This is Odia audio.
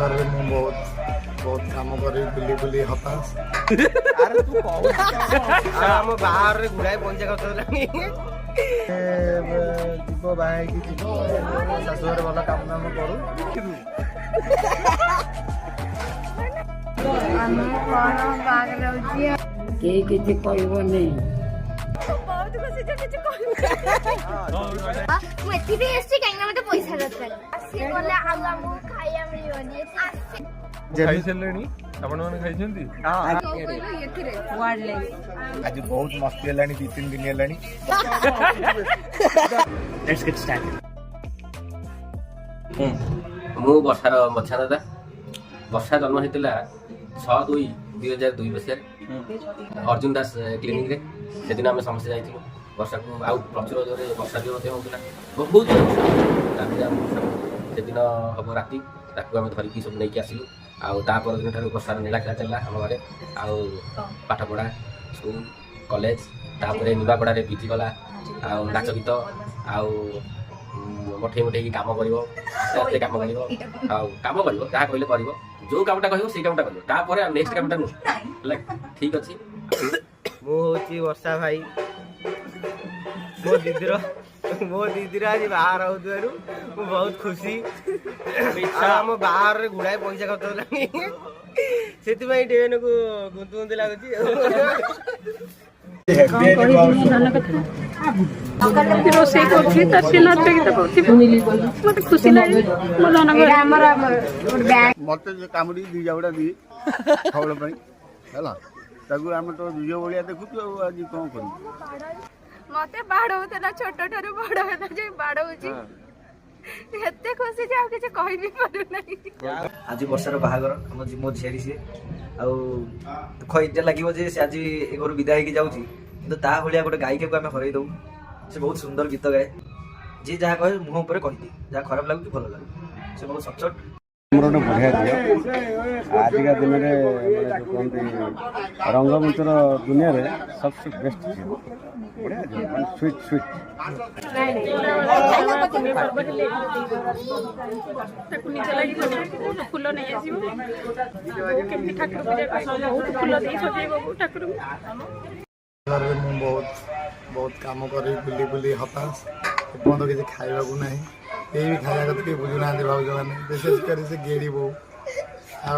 घर में मु बहुत काम करी बुली बुली हताश। अरे तू हम बाहर रे गुड़ाए पंचा करतलानी जीव बाहे की जीव शाशुर भल काम दाम करू के किसी कहबनी बहुत खुशी जो किसी ମୁଁ ଏଥିପାଇଁ ଆସିଛି କାହିଁକି ନା ମତେ ପଇସା ଦରକାର ଆସିଏ ଗଲେ ଆଉ ଆମକୁ ଖାଇବା ମିଳିବନି ଖାଇସାରିଲେଣି ଆପଣ ମାନେ ଖାଇଛନ୍ତି? आज बहुत मस्ती हेलानी 2-3 दिन हेलानी। Let's get start. ମୁଁ ବର୍ଷାର ମଛା ଦାଦା। ବର୍ଷା ଜନ୍ମ ହେଇଥିଲା 6/2/2002 ମସିହାରେ ଅର୍ଜୁନ ଦାସ କ୍ଲିନିକରେ। ସେଦିନ ଆମେ ସମସ୍ତେ ଯାଇଥିଲୁ ବର୍ଷାକୁ ଆଉ ପ୍ରଚୁର ଜୋରେ ବର୍ଷା ବି ମଧ୍ୟ ହେଉଥିଲା ବହୁତ ଜୋରେ ତାପରେ ଆମେ ବର୍ଷା ସେଦିନ ହେବ ରାତି ତାକୁ ଆମେ ଧରିକି ସବୁ ନେଇକି ଆସିଲୁ। ଆଉ ତା ପରଦିନ ଠାରୁ ବର୍ଷାର ନୀଳା ଖେଳା ଚାଲିଲା ଆମ ଘରେ। ଆଉ ପାଠପଢ଼ା ସ୍କୁଲ କଲେଜ ତାପରେ ନିବାପଡ଼ାରେ ପିଜି ଗଲା ଆଉ ନାଚ ଗୀତ ଆଉ ମଠେଇ ମଠେଇକି କାମ କରିବ ଆସ୍ତେ ଆସ୍ତେ କାମ କରିବ ଆଉ କାମ କରିବ ଯାହା କହିଲେ କରିବ ଯୋଉ କାମଟା କହିବ ସେଇ କାମଟା କରିବ ତାପରେ ଆଉ ନେକ୍ସଟ କାମଟା ନୁହଁ ହେଲା ଠିକ ଅଛି। ମୁଁ ହଉଛି ବର୍ଷା ଭାଇ। ମୋ ଦିଦିର ଆଜି ବାହାର ହଉଥିବାରୁ ମୁଁ ବହୁତ ଖୁସି। ଆମ ବାହାରରେ ଗୁଡ଼ାଏ ପଇସା ଖର୍ଚ୍ଚ ହେଲାଣି ସେଥିପାଇଁ ଟିକେ ଗୁନ୍ତୁ ଗୁନ୍ତୁ ଲାଗୁଛି। ରୋଷେଇ କରୁଛି ତାର ସେ ନାଚ ଗୀତ କରୁଛି ମତେ ଖୁସି ଲାଗେ। मत कामुड़ी दी जावड़ा दी खवल पाई हैला ताकू आम तो झियो भलिया देखुछु आज कौन करी ମତେ ବାଡଉଥିଲା ଛୋଟ ଠାରୁ ବଡ ହେଲା ଯେ ବାଡଉଛି ଏତେ ଖୁସି ଯେ ଆଉ କିଛି କହିବି ପାରୁନାହିଁ। आज वर्षार बाहागर आम मो झीरी सी दुख एटा लगे से आज ए घर विदा होगी जाऊँगी कि भाया गोटे गायिका को आम हर दू से बहुत सुंदर गीत गाए जी जहाँ कहे मुह पर कहदी जहाँ खराब लगुच भल लगे से बहुत सचोट गोटे बढ़िया झील आजिका दिन में कहते रंगमंचर दुनिया रे सबसे बेस्ट झील बढ़िया झील स्वीट स्वीट निज लगी फुल नहीं आसो केमती ठाकुर पूजा बहुत फुल दे सजेब ठाकुर घर में मु बहुत काम करी बुली बुली हताश एपर्त किसी खाइबा ना ये भी खाया कत बुझुना भाज मैंने विशेष कर से गेड़ी बो आ